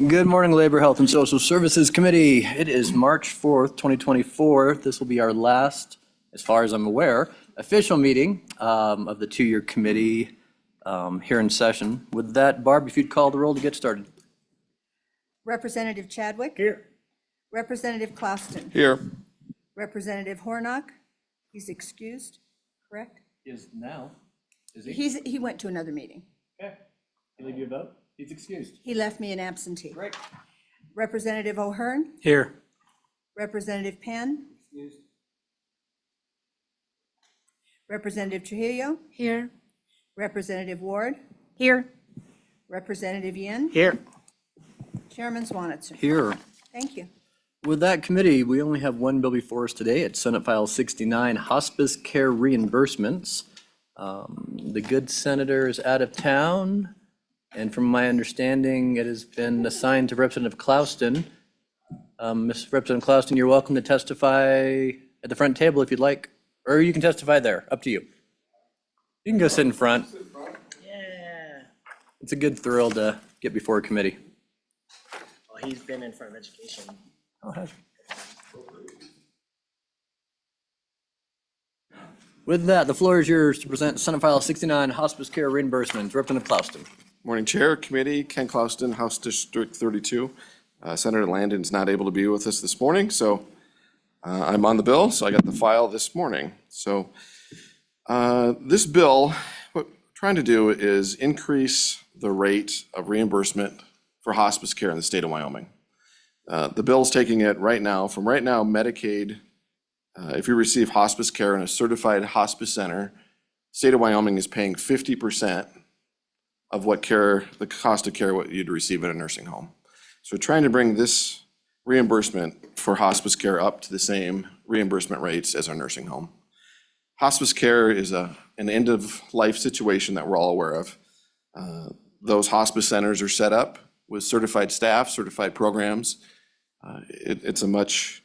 Good morning, Labor, Health, and Social Services Committee. It is March 4th, 2024. This will be our last, as far as I'm aware, official meeting of the two-year committee here in session. With that, Barb, if you'd call the roll to get started. Representative Chadwick. Here. Representative Clouston. Here. Representative Hornock. He's excused, correct? Is now. Is He went to another meeting. Okay. Can leave you a vote? He's excused. He left me an absentee. Great. Representative O'Hearn. Here. Representative Penn. Representative Trujillo. Here. Representative Ward. Here. Representative Yin. Here. Chairman Swanitzer. Here. Thank you. With that committee, we only have one bill before us today. It's Senate File 69, Hospice Care Reimbursements. The good senator is out of town, and from my understanding, it has been assigned to Representative Clouston. Ms. Representative Clouston, you're welcome to testify at the front table if you'd like, or you can testify there, up to you. You can go sit in front. Yeah. It's a good thrill to get before a committee. Well, he's been in front of education. With that, the floor is yours to present Senate File 69, Hospice Care Reimbursements. Representative Clouston. Morning, Chair, Committee, Ken Clouston, House District 32. Senator Landon's not able to be with us this morning, so I'm on the bill, so I got the file this morning. So this bill, what we're trying to do is increase the rate of reimbursement for hospice care in the state of Wyoming. The bill's taking it right now, Medicaid, if you receive hospice care in a certified hospice center, state of Wyoming is paying 50% of the cost of care what you'd receive in a nursing home. So we're trying to bring this reimbursement for hospice care up to the same reimbursement rates as our nursing home. Hospice care is an end-of-life situation that we're all aware of. Those hospice centers are set up with certified staff, certified programs. It's a much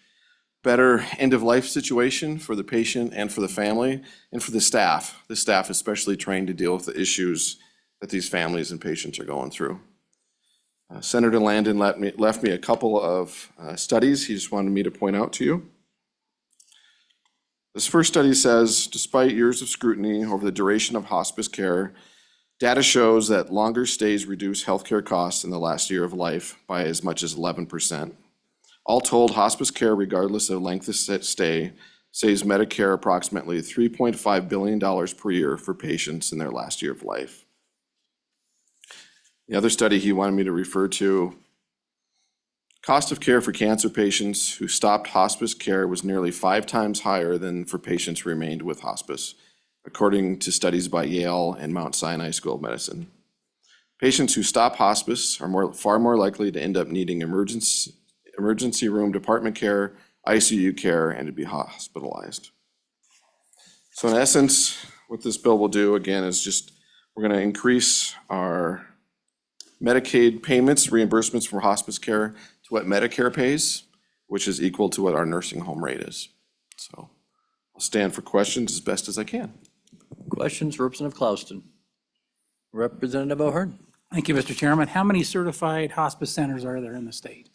better end-of-life situation for the patient and for the family and for the staff. The staff especially trained to deal with the issues that these families and patients are going through. Senator Landon left me a couple of studies he just wanted me to point out to you. This first study says, despite years of scrutiny over the duration of hospice care, data shows that longer stays reduce healthcare costs in the last year of life by as much as 11%. All told, hospice care, regardless of length of stay, saves Medicare approximately $3.5 billion per year for patients in their last year of life. The other study he wanted me to refer to, cost of care for cancer patients who stopped hospice care was nearly 5 times higher than for patients who remained with hospice, according to studies by Yale and Mount Sinai School of Medicine. Patients who stop hospice are far more likely to end up needing emergency room department care, ICU care, and to be hospitalized. So in essence, what this bill will do, again, is just we're going to increase our Medicaid payments, reimbursements for hospice care to what Medicare pays, which is equal to what our nursing home rate is. So I'll stand for questions as best as I can. Questions, Representative Clouston. Representative O'Hearn. Thank you, Mr. Chairman. How many certified hospice centers are there in the state?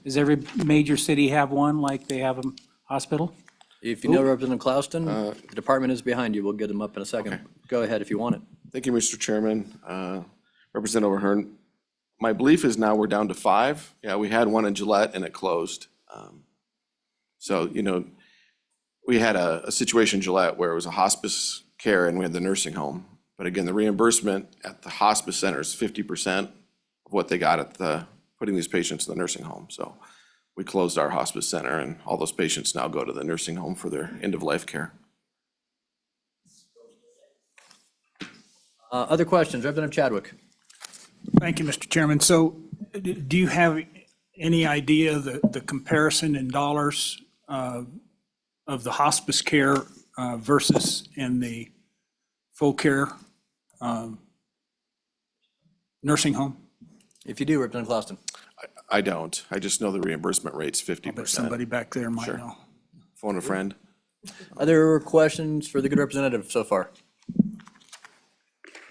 Does every major city have one like they have a hospital? If you know Representative Clouston, the department is behind you. We'll get him up in a second. Okay. Go ahead if you want it. Thank you, Mr. Chairman. Representative O'Hearn, my belief is now we're down to 5. Yeah, we had one in Gillette and it closed. So, we had a situation in Gillette where it was a hospice care and we had the nursing home. But again, the reimbursement at the hospice center is 50% of what they got at putting these patients in the nursing home. So we closed our hospice center and all those patients now go to the nursing home for their end-of-life care. Other questions? Representative Chadwick. Thank you, Mr. Chairman. So do you have any idea the comparison in dollars of the hospice care versus in the full care nursing home? If you do, Representative Clouston. I don't. I just know the reimbursement rate's 50%. But somebody back there might Sure. know. Phone a friend. Other questions for the good representative so far?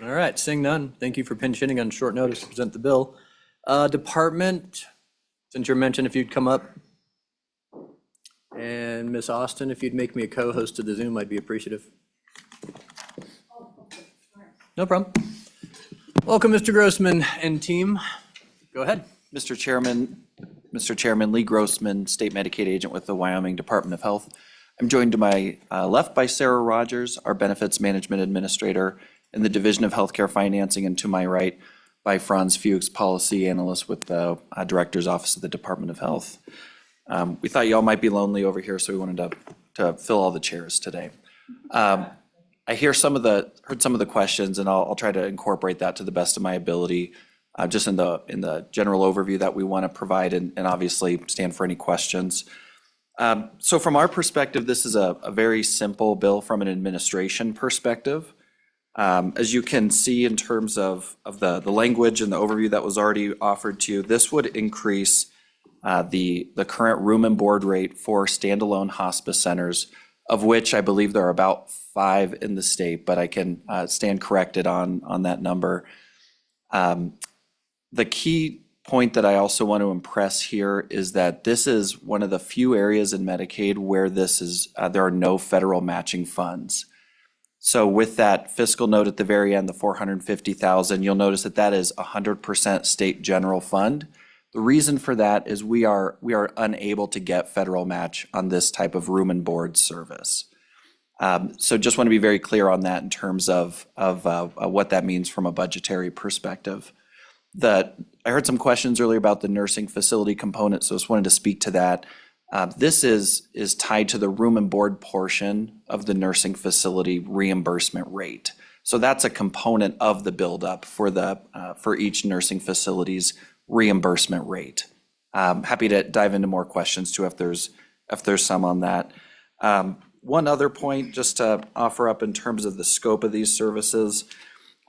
All right, seeing none, thank you for pinch hitting on short notice to present the bill. Department, since you're mentioned, if you'd come up. And Miss Austin, if you'd make me a co-host to the Zoom, I'd be appreciative. No problem. Welcome, Mr. Grossman and team. Go ahead. Mr. Chairman, Lee Grossman, State Medicaid Agent with the Wyoming Department of Health. I'm joined to my left by Sarah Rogers, our Benefits Management Administrator in the Division of Healthcare Financing, and to my right by Franz Fuchs, Policy Analyst with the Director's Office of the Department of Health. We thought y'all might be lonely over here, so we wanted to fill all the chairs today. I heard some of the questions, and I'll try to incorporate that to the best of my ability, just in the general overview that we want to provide, and obviously stand for any questions. So from our perspective, this is a very simple bill from an administration perspective. As you can see in terms of the language and the overview that was already offered to you, this would increase the current room and board rate for standalone hospice centers, of which I believe there are about 5 in the state, but I can stand corrected on that number. The key point that I also want to impress here is that this is one of the few areas in Medicaid where there are no federal matching funds. So with that fiscal note at the very end, the $450,000, you'll notice that is 100% state general fund. The reason for that is we are unable to get federal match on this type of room and board service. So just want to be very clear on that in terms of what that means from a budgetary perspective. I heard some questions earlier about the nursing facility component, so I just wanted to speak to that. This is tied to the room and board portion of the nursing facility reimbursement rate. So that's a component of the buildup for each nursing facility's reimbursement rate. Happy to dive into more questions too if there's some on that. One other point just to offer up in terms of the scope of these services.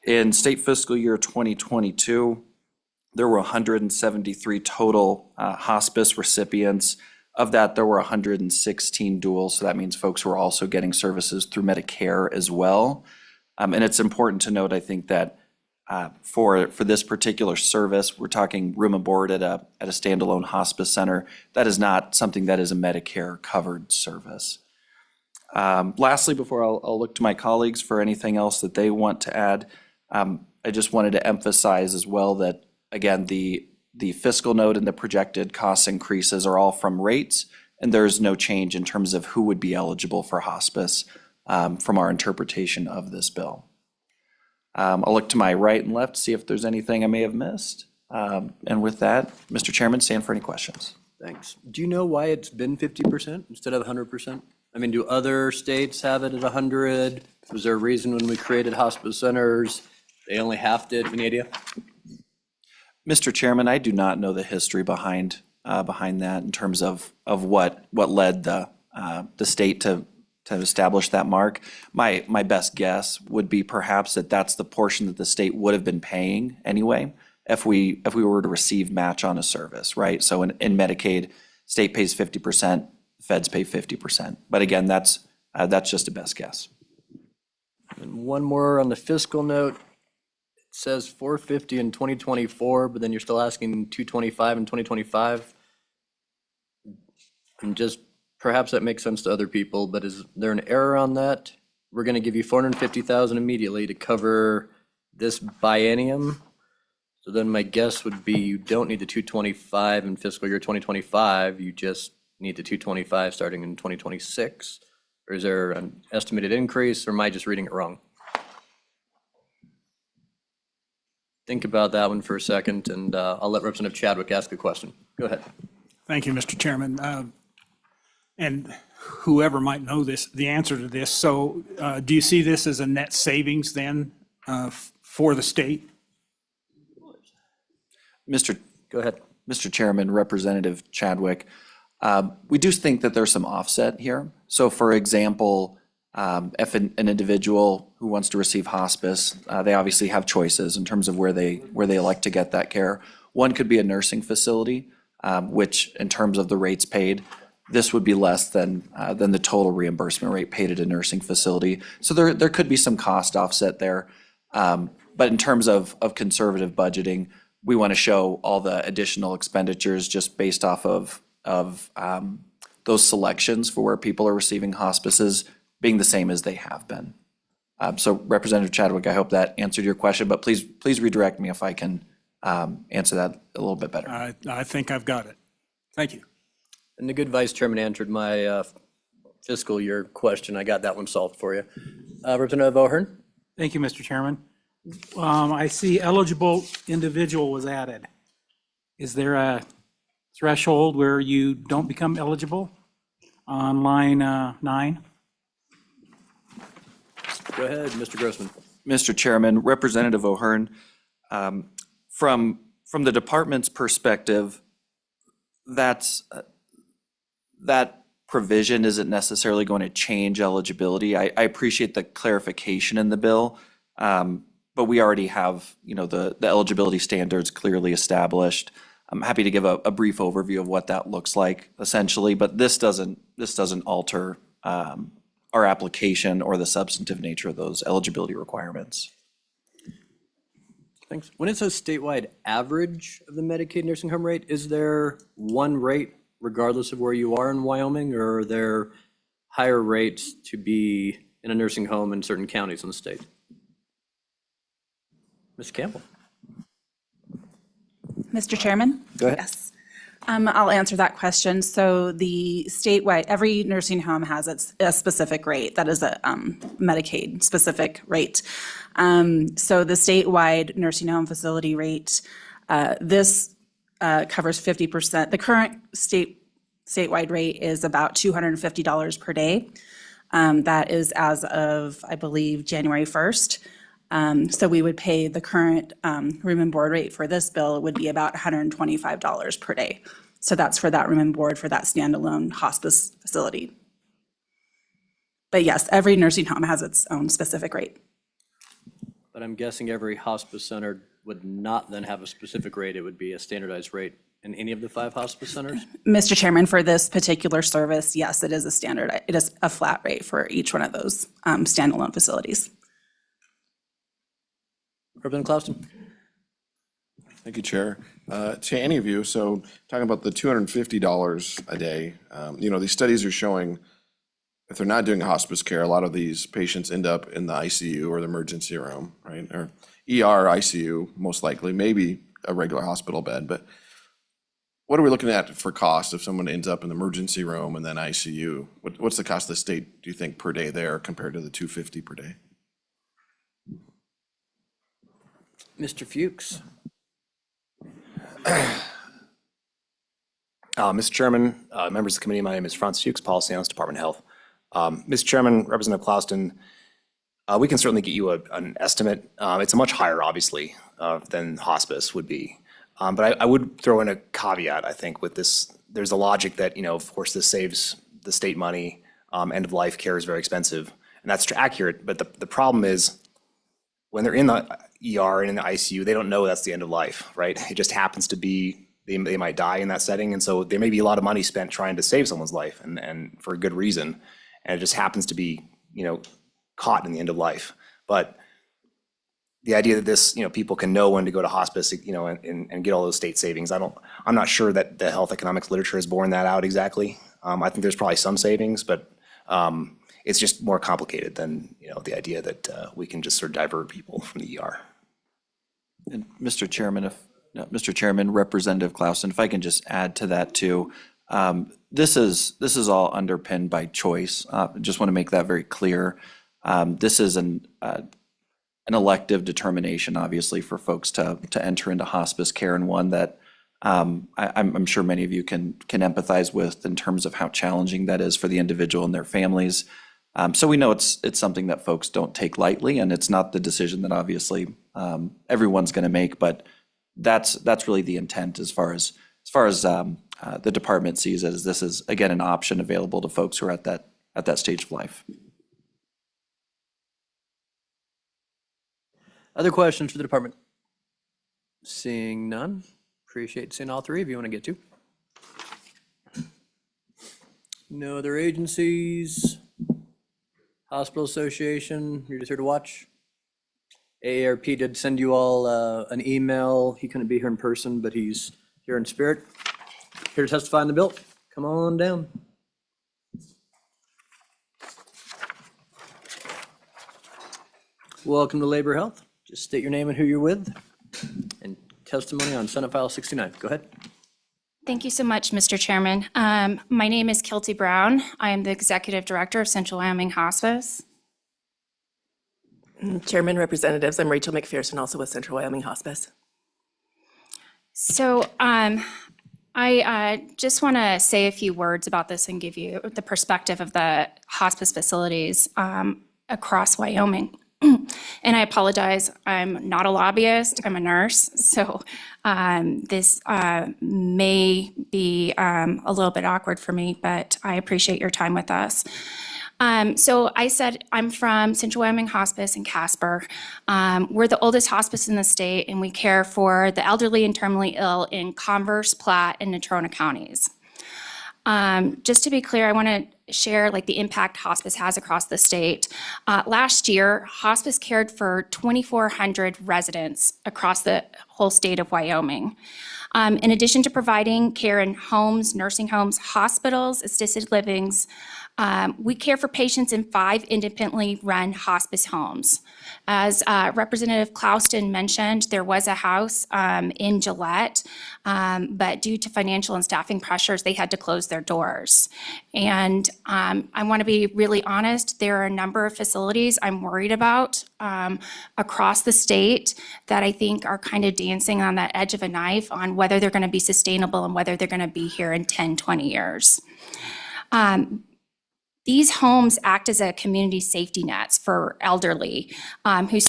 In state fiscal year 2022, there were 173 total hospice recipients. Of that, there were 116 duals, so that means folks who are also getting services through Medicare as well. And it's important to note, I think, that for this particular service, we're talking room and board at a standalone hospice center. That is not something that is a Medicare-covered service. Lastly, before I'll look to my colleagues for anything else that they want to add, I just wanted to emphasize as well that, again, the fiscal note and the projected cost increases are all from rates, and there's no change in terms of who would be eligible for hospice from our interpretation of this bill. I'll look to my right and left to see if there's anything I may have missed. And with that, Mr. Chairman, stand for any questions. Thanks. Do you know why it's been 50% instead of 100%? I mean, do other states have it at 100? Was there a reason when we created hospice centers, they only halved it? Any idea? Mr. Chairman, I do not know the history behind that in terms of what led the state to establish that mark. My best guess would be perhaps that's the portion that the state would have been paying anyway if we were to receive match on a service, right? So in Medicaid, state pays 50%, feds pay 50%. But again, that's just a best guess. And one more on the fiscal note. It says 450 in 2024, but then you're still asking 225 in 2025. And just perhaps that makes sense to other people, but is there an error on that? We're going to give you 450,000 immediately to cover this biennium. So then my guess would be you don't need the 225 in fiscal year 2025. You just need the 225 starting in 2026. Or is there an estimated increase, or am I just reading it wrong? Think about that one for a second, and I'll let Representative Chadwick ask a question. Go ahead. Thank you, Mr. Chairman. And whoever might know the answer to this. So do you see this as a net savings then for the state? Go ahead. Mr. Chairman, Representative Chadwick, we do think that there's some offset here. So for example, if an individual who wants to receive hospice, they obviously have choices in terms of where they elect to get that care. One could be a nursing facility, which in terms of the rates paid, this would be less than the total reimbursement rate paid at a nursing facility. So there could be some cost offset there. But in terms of conservative budgeting, we want to show all the additional expenditures just based off of those selections for where people are receiving hospices being the same as they have been. So Representative Chadwick, I hope that answered your question, but please redirect me if I can answer that a little bit better. I think I've got it. Thank you. And the good Vice Chairman answered my fiscal year question. I got that one solved for you. Representative O'Hearn? Thank you, Mr. Chairman. I see eligible individual was added. Is there a threshold where you don't become eligible on line 9? Go ahead, Mr. Grossman. Mr. Chairman, Representative O'Hearn, from the department's perspective, that provision isn't necessarily going to change eligibility. I appreciate the clarification in the bill, but we already have, the eligibility standards clearly established. I'm happy to give a brief overview of what that looks like essentially, but this doesn't alter our application or the substantive nature of those eligibility requirements. Thanks. When it says statewide average of the Medicaid nursing home rate, is there one rate regardless of where you are in Wyoming, or are there higher rates to be in a nursing home in certain counties in the state? Ms. Campbell? Mr. Chairman? Go ahead. Yes. I'll answer that question. So the statewide, every nursing home has a specific rate. That is a Medicaid specific rate. So the statewide nursing home facility rate, this covers 50%. The current statewide rate is about $250 per day. That is as of, I believe, January 1st. So we would pay the current room and board rate for this bill would be about $125 per day. So that's for that room and board for that standalone hospice facility. But yes, every nursing home has its own specific rate. But I'm guessing every hospice center would not then have a specific rate. It would be a standardized rate in any of the 5 hospice centers? Mr. Chairman, for this particular service, yes, it is a standard. It is a flat rate for each one of those standalone facilities. Representative Klauston? Thank you, Chair. To any of you, so talking about the $250 a day, these studies are showing if they're not doing hospice care, a lot of these patients end up in the ICU or the emergency room, right? Or ER, ICU, most likely, maybe a regular hospital bed. But what are we looking at for cost if someone ends up in the emergency room and then ICU? What's the cost of the state, do you think, per day there compared to the $250 per day? Mr. Fuchs? Mr. Chairman, members of the committee, my name is Franz Fuchs, Policy Analyst, Department of Health. Mr. Chairman, Representative Klauston, we can certainly get you an estimate. It's a much higher, obviously, than hospice would be. But I would throw in a caveat, I think, with this. There's a logic that, of course, this saves the state money. End-of-life care is very expensive, and that's accurate. But the problem is when they're in the ER and in the ICU, they don't know that's the end of life, right? It just happens to be they might die in that setting. And so there may be a lot of money spent trying to save someone's life and for a good reason. And it just happens to be, caught in the end of life. But the idea that this, people can know when to go to hospice, and get all those state savings, I'm not sure that the health economics literature has borne that out exactly. I think there's probably some savings, but it's just more complicated than, the idea that we can just sort of divert people from the ER. And Mr. Chairman, Representative Klauston, if I can just add to that too. This is all underpinned by choice. Just want to make that very clear. This is an elective determination, obviously, for folks to enter into hospice care, and one that I'm sure many of you can empathize with in terms of how challenging that is for the individual and their families. So we know it's something that folks don't take lightly, and it's not the decision that obviously everyone's going to make, but that's really the intent as far as the department sees it, as this is, again, an option available to folks who are at that stage of life. Other questions for the department? Seeing none. Appreciate seeing all 3 of you want to get to. No other agencies? Hospital Association, you're just here to watch? AARP did send you all an email. He couldn't be here in person, but he's here in spirit. Here to testify on the bill. Come on down. Welcome to Labor Health. Just state your name and who you're with, and testimony on Senate File 69. Go ahead. Thank you so much, Mr. Chairman. My name is Kilty Brown. I am the Executive Director of Central Wyoming Hospice. Chairman, representatives, I'm Rachel McPherson, also with Central Wyoming Hospice. So I just want to say a few words about this and give you the perspective of the hospice facilities across Wyoming. And I apologize, I'm not a lobbyist, I'm a nurse, so this may be a little bit awkward for me, but I appreciate your time with us. So I said I'm from Central Wyoming Hospice in Casper. We're the oldest hospice in the state, and we care for the elderly and terminally ill in Converse, Platte, and Natrona counties. Just to be clear, I want to share like the impact hospice has across the state. Last year, hospice cared for 2,400 residents across the whole state of Wyoming. In addition to providing care in homes, nursing homes, hospitals, assisted livings, we care for patients in 5 independently run hospice homes. As Representative Clouston mentioned, there was a house in Gillette, but due to financial and staffing pressures, they had to close their doors. And I want to be really honest, there are a number of facilities I'm worried about across the state that I think are kind of dancing on that edge of a knife on whether they're going to be sustainable and whether they're going to be here in 10, 20 years. These homes act as a community safety nets for elderly when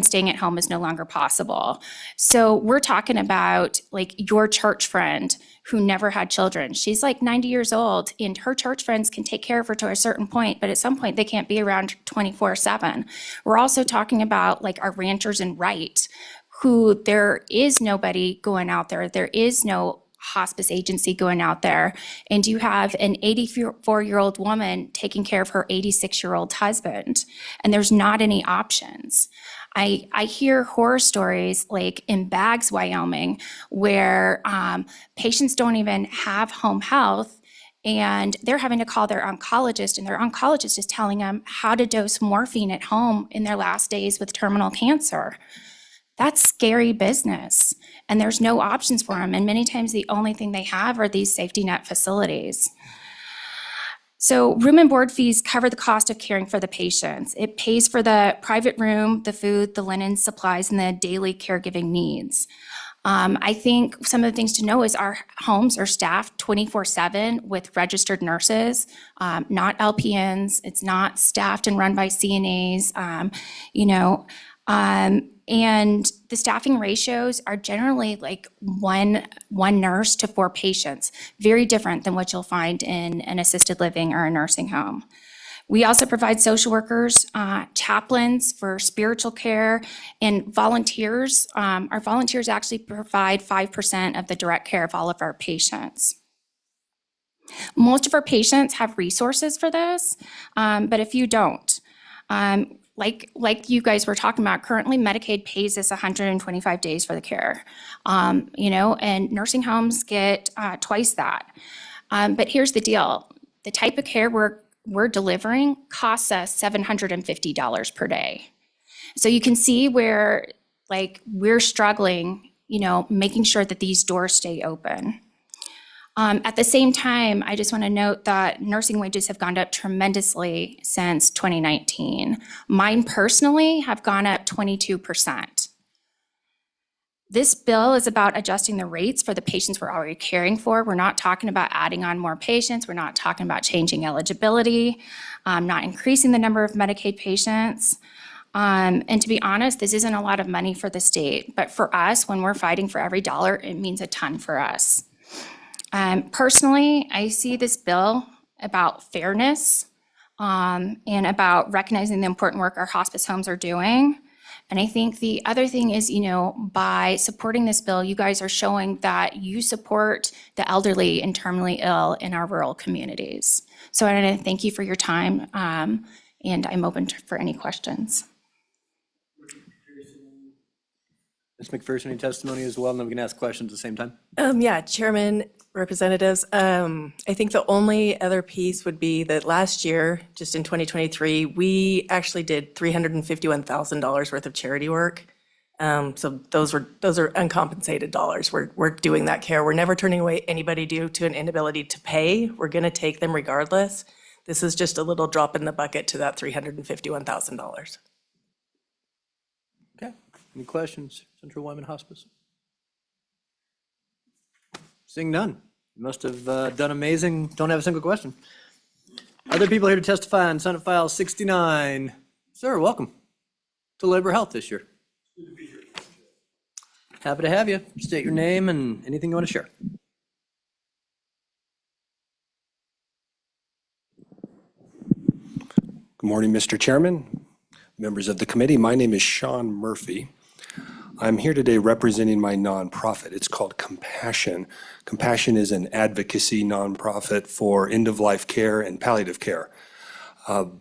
staying at home is no longer possible. So we're talking about like your church friend who never had children. She's like 90 years old and her church friends can take care of her to a certain point, but at some point they can't be around 24/7. We're also talking about like our ranchers in Wright, who there is nobody going out there. There is no hospice agency going out there, and you have an 84-year-old woman taking care of her 86-year-old husband, and there's not any options. I hear horror stories like in Baggs, Wyoming, where patients don't even have home health, and they're having to call their oncologist, and their oncologist is telling them how to dose morphine at home in their last days with terminal cancer. That's scary business, and there's no options for them. And many times the only thing they have are these safety net facilities. So room and board fees cover the cost of caring for the patients. It pays for the private room, the food, the linen, supplies, and the daily caregiving needs. I think some of the things to know is our homes are staffed 24/7 with registered nurses, not LPNs. It's not staffed and run by CNAs, and the staffing ratios are generally like one nurse to 4 patients, very different than what you'll find in an assisted living or a nursing home. We also provide social workers, chaplains for spiritual care, and volunteers. Our volunteers actually provide 5% of the direct care of all of our patients. Most of our patients have resources for this, but a few don't. Like you guys were talking about, currently Medicaid pays us 125 days for the care, and nursing homes get twice that. But here's the deal. The type of care we're delivering costs us $750 per day. So you can see where we're struggling, making sure that these doors stay open. At the same time, I just want to note that nursing wages have gone up tremendously since 2019. Mine personally have gone up 22%. This bill is about adjusting the rates for the patients we're already caring for. We're not talking about adding on more patients. We're not talking about changing eligibility, not increasing the number of Medicaid patients. And to be honest, this isn't a lot of money for the state, but for us, when we're fighting for every dollar, it means a ton for us. Personally, I see this bill about fairness and about recognizing the important work our hospice homes are doing. And I think the other thing is, by supporting this bill, you guys are showing that you support the elderly and terminally ill in our rural communities. So I want to thank you for your time, and I'm open for any questions. Ms. McPherson, any testimony as well, and then we can ask questions at the same time? Yeah, Chairman, representatives, I think the only other piece would be that last year, just in 2023, we actually did $351,000 worth of charity work. So those are uncompensated dollars. We're doing that care. We're never turning away anybody due to an inability to pay. We're going to take them regardless. This is just a little drop in the bucket to that $351,000. Okay, any questions, Central Wyman Hospice? Seeing none, you must have done amazing, don't have a single question. Other people here to testify on Senate File 69. Sir, welcome to Labor Health this year. Happy to have you. State your name and anything you want to share. Good morning, Mr. Chairman, members of the committee. My name is Sean Murphy. I'm here today representing my nonprofit. It's called Compassion. Compassion is an advocacy nonprofit for end-of-life care and palliative care.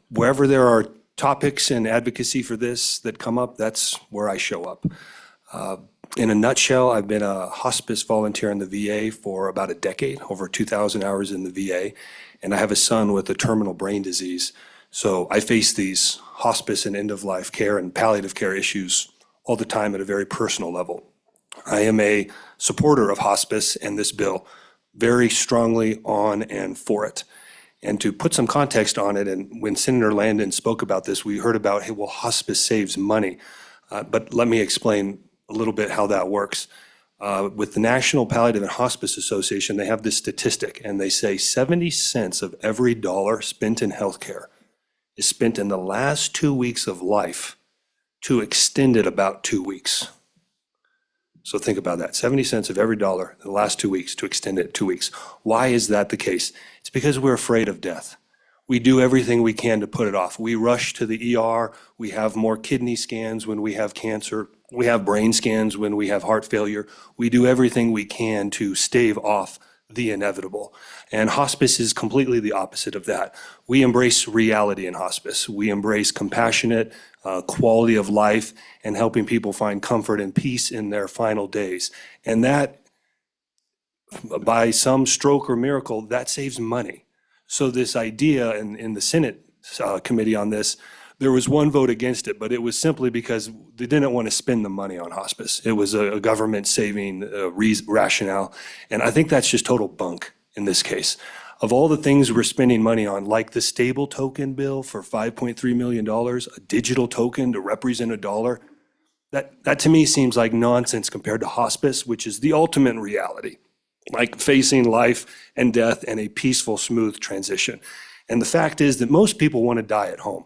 Wherever there are topics and advocacy for this that come up, that's where I show up. In a nutshell, I've been a hospice volunteer in the VA for about a decade, over 2,000 hours in the VA, and I have a son with a terminal brain disease. So I face these hospice and end-of-life care and palliative care issues all the time at a very personal level. I am a supporter of hospice and this bill, very strongly on and for it. And to put some context on it, and when Senator Landon spoke about this, we heard about, hey, well, hospice saves money. But let me explain a little bit how that works. With the National Palliative and Hospice Association, they have this statistic, and they say 70 cents of every dollar spent in healthcare is spent in the last 2 weeks of life to extend it about 2 weeks. So think about that, 70 cents of every dollar in the last 2 weeks to extend it 2 weeks. Why is that the case? It's because we're afraid of death. We do everything we can to put it off. We rush to the ER, we have more kidney scans when we have cancer, we have brain scans when we have heart failure. We do everything we can to stave off the inevitable. And hospice is completely the opposite of that. We embrace reality in hospice. We embrace compassionate quality of life and helping people find comfort and peace in their final days. And that, by some stroke or miracle, that saves money. So this idea in the Senate committee on this, there was one vote against it, but it was simply because they didn't want to spend the money on hospice. It was a government saving rationale. And I think that's just total bunk in this case. Of all the things we're spending money on, like the stable token bill for $5.3 million, a digital token to represent a dollar, that to me seems like nonsense compared to hospice, which is the ultimate reality, like facing life and death and a peaceful, smooth transition. And the fact is that most people want to die at home.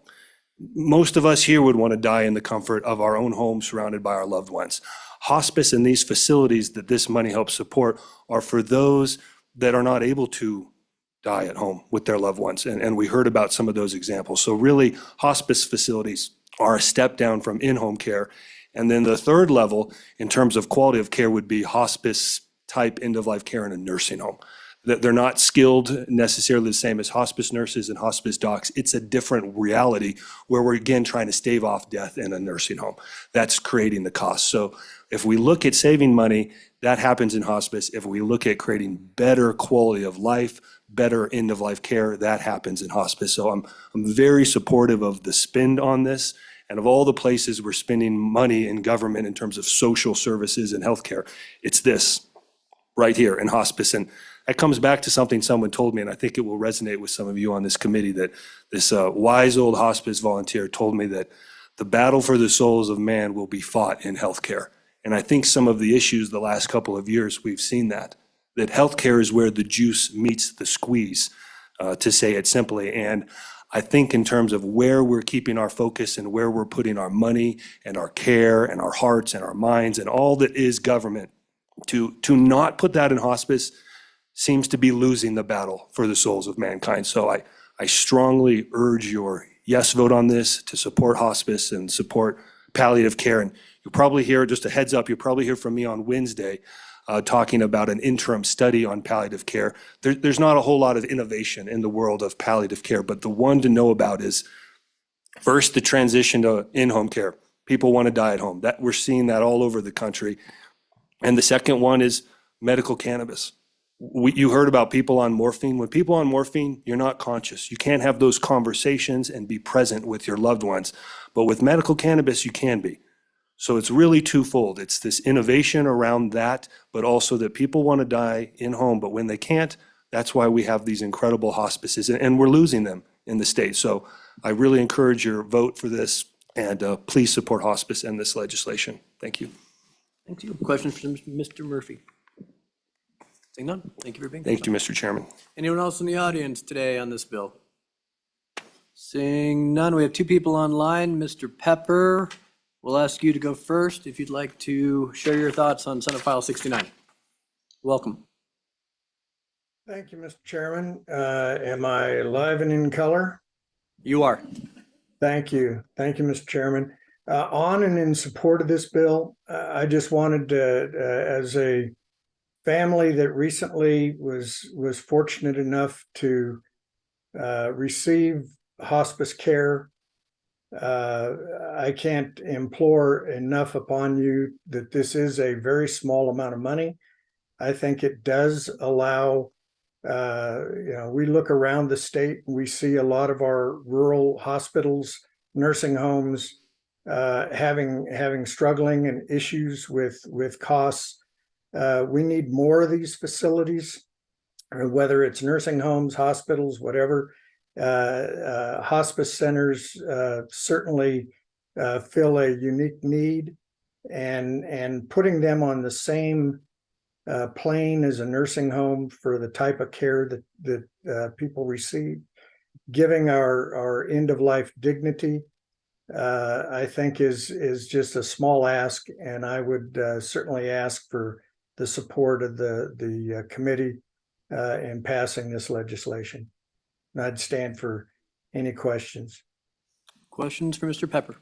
Most of us here would want to die in the comfort of our own home, surrounded by our loved ones. Hospice and these facilities that this money helps support are for those that are not able to die at home with their loved ones. And we heard about some of those examples. So really, hospice facilities are a step down from in-home care. And then the third level, in terms of quality of care, would be hospice-type end-of-life care in a nursing home. They're not skilled necessarily the same as hospice nurses and hospice docs. It's a different reality where we're, again, trying to stave off death in a nursing home. That's creating the cost. So if we look at saving money, that happens in hospice. If we look at creating better quality of life, better end-of-life care, that happens in hospice. So I'm very supportive of the spend on this. And of all the places we're spending money in government in terms of social services and healthcare, it's this right here in hospice. And that comes back to something someone told me, and I think it will resonate with some of you on this committee, that this wise old hospice volunteer told me that the battle for the souls of man will be fought in healthcare. And I think some of the issues the last couple of years, we've seen that healthcare is where the juice meets the squeeze, to say it simply. And I think in terms of where we're keeping our focus and where we're putting our money and our care and our hearts and our minds and all that is government, to not put that in hospice seems to be losing the battle for the souls of mankind. So I strongly urge your yes vote on this to support hospice and support palliative care. And you'll probably hear, just a heads up, you'll probably hear from me on Wednesday talking about an interim study on palliative care. There's not a whole lot of innovation in the world of palliative care, but the one to know about is first the transition to in-home care. People want to die at home. That we're seeing that all over the country. And the second one is medical cannabis. You heard about people on morphine. When people on morphine, you're not conscious. You can't have those conversations and be present with your loved ones. But with medical cannabis, you can be. So it's really twofold. It's this innovation around that, but also that people want to die in home, but when they can't, that's why we have these incredible hospices, and we're losing them in the state. So I really encourage your vote for this, and please support hospice and this legislation. Thank you. Thank you. Questions for Mr. Murphy? Seeing none, thank you for being here. Thank you, Mr. Chairman. Anyone else in the audience today on this bill? Seeing none, we have two people online. Mr. Pepper, we'll ask you to go first if you'd like to share your thoughts on Senate File 69. Welcome. Thank you, Mr. Chairman. Am I live and in color? You are. Thank you. Thank you, Mr. Chairman. On and in support of this bill, I just wanted to, as a family that recently was fortunate enough to receive hospice care, I can't implore enough upon you that this is a very small amount of money. I think it does allow, we look around the state and we see a lot of our rural hospitals, nursing homes, having struggling and issues with costs. We need more of these facilities, whether it's nursing homes, hospitals, whatever. Hospice centers certainly fill a unique need, and putting them on the same plane as a nursing home for the type of care that people receive, giving our end of life dignity, I think is just a small ask, and I would certainly ask for the support of the committee in passing this legislation. And I'd stand for any questions. Questions for Mr. Pepper?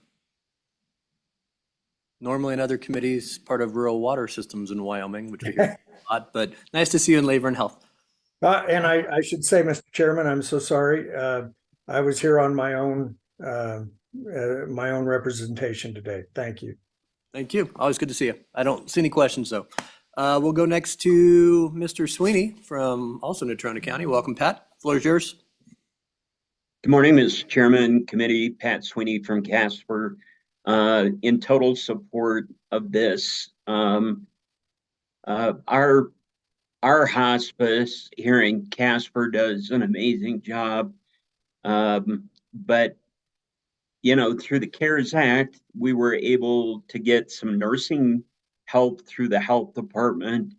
Normally in other committees, part of rural water systems in Wyoming, which we hear a lot, but nice to see you in Labor and Health. And I should say, Mr. Chairman, I'm so sorry. I was here on my own representation today. Thank you. Thank you. Always good to see you. I don't see any questions though. We'll go next to Mr. Sweeney from also Natrona County. Welcome, Pat. Floor is yours. Good morning, Mr. Chairman, committee. Pat Sweeney from Casper. In total support of this. Our hospice here in Casper does an amazing job. But, through the CARES Act, we were able to get some nursing help through the health department.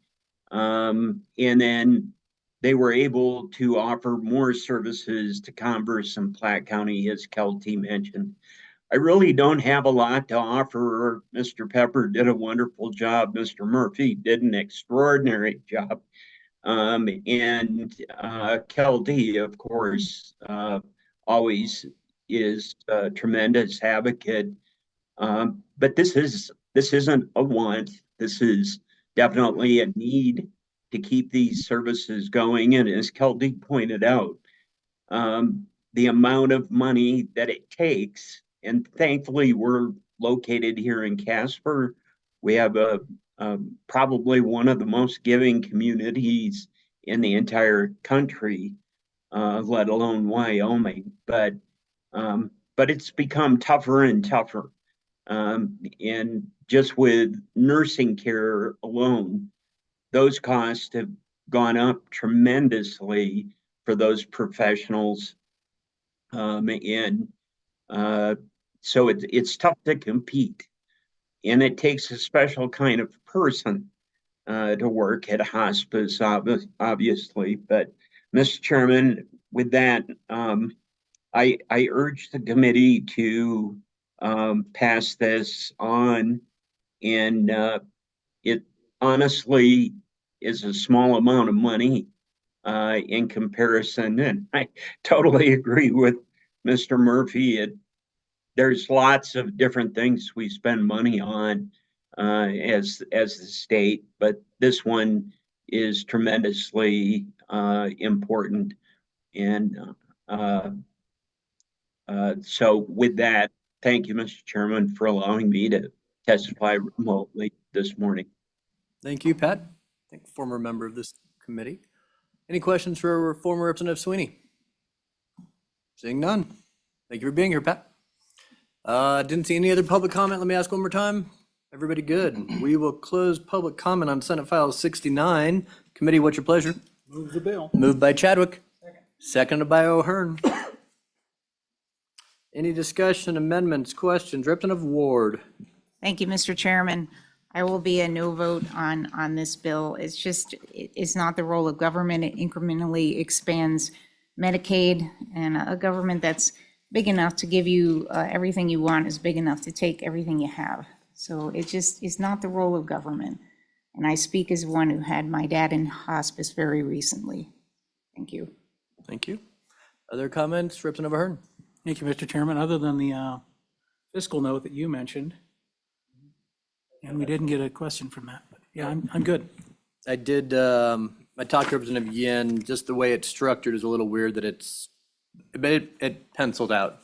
And then they were able to offer more services to Converse and Platte County, as Kelty mentioned. I really don't have a lot to offer. Mr. Pepper did a wonderful job. Mr. Murphy did an extraordinary job. And Kelty, of course, always is a tremendous advocate. But this isn't a want. This is definitely a need to keep these services going. And as Kelty pointed out, the amount of money that it takes, and thankfully we're located here in Casper. We have probably one of the most giving communities in the entire country, let alone Wyoming. But it's become tougher and tougher. And just with nursing care alone, those costs have gone up tremendously for those professionals. So it's tough to compete. And it takes a special kind of person to work at a hospice, obviously. But, Mr. Chairman, with that, I urge the committee to pass this on. And it honestly is a small amount of money in comparison. And I totally agree with Mr. Murphy. There's lots of different things we spend money on as the state, but this one is tremendously important. And so with that, thank you, Mr. Chairman, for allowing me to testify remotely this morning. Thank you, Pat. I think former member of this committee. Any questions for former Representative Sweeney? Seeing none. Thank you for being here, Pat. Didn't see any other public comment. Let me ask one more time. Everybody good? We will close public comment on Senate File 69. Committee, what's your pleasure? Move the bill. Moved by Chadwick. Seconded by O'Hearn. Any discussion, amendments, questions? Representative Ward. Thank you, Mr. Chairman. I will be a no vote on this bill. It's not the role of government. It incrementally expands Medicaid, and a government that's big enough to give you everything you want is big enough to take everything you have. So it just is not the role of government. And I speak as one who had my dad in hospice very recently. Thank you. Thank you. Other comments? Representative O'Hearn. Thank you, Mr. Chairman. Other than the fiscal note that you mentioned, and we didn't get a question from that, but yeah, I'm good. I did, I talked to Representative Yin, just the way it's structured is a little weird that it penciled out.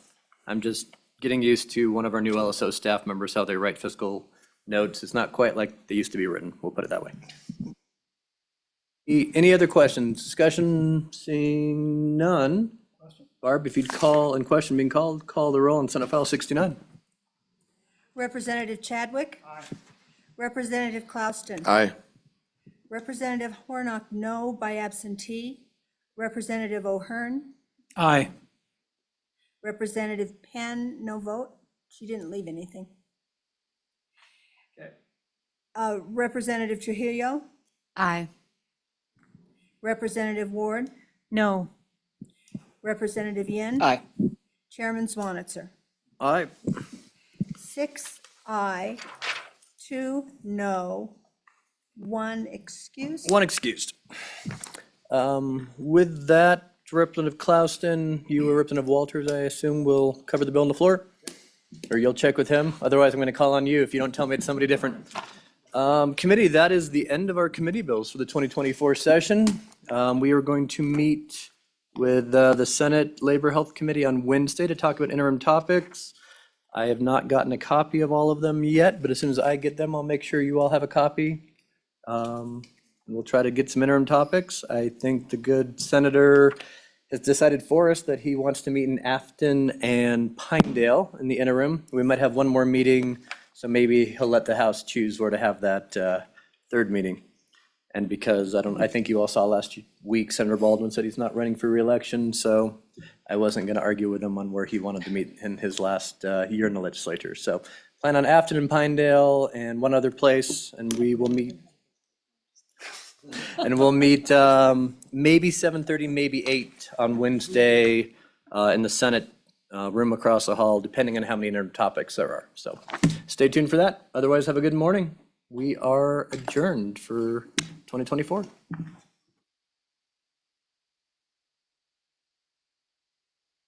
I'm just getting used to one of our new LSO staff members, how they write fiscal notes. It's not quite like they used to be written. We'll put it that way. Any other questions? Discussion? Seeing none. Barb, if you'd call and question being called, call the roll on Senate File 69. Representative Chadwick? Aye. Representative Clouston? Aye. Representative Hornock, no by absentee. Representative O'Hearn? Aye. Representative Penn, no vote. She didn't leave anything. Okay. Representative Trujillo? Aye. Representative Ward? No. Representative Yin? Aye. Chairman Swanitzer? Aye. 6 aye, 2 no, 1 excuse. One excused. With that, Representative Clouston, you or Representative Walters, I assume, will cover the bill on the floor? Or you'll check with him? Otherwise, I'm going to call on you if you don't tell me it's somebody different. Committee, that is the end of our committee bills for the 2024 session. We are going to meet with the Senate Labor Health Committee on Wednesday to talk about interim topics. I have not gotten a copy of all of them yet, but as soon as I get them, I'll make sure you all have a copy. We'll try to get some interim topics. I think the good senator has decided for us that he wants to meet in Afton and Pinedale in the interim. We might have one more meeting, so maybe he'll let the House choose where to have that third meeting. And because I think you all saw last week, Senator Baldwin said he's not running for re-election, so I wasn't going to argue with him on where he wanted to meet in his last year in the legislature. So plan on Afton and Pinedale and one other place, and we will meet. And we'll meet maybe 7:30, maybe 8 on Wednesday in the Senate room across the hall, depending on how many interim topics there are. So stay tuned for that. Otherwise, have a good morning. We are adjourned for 2024.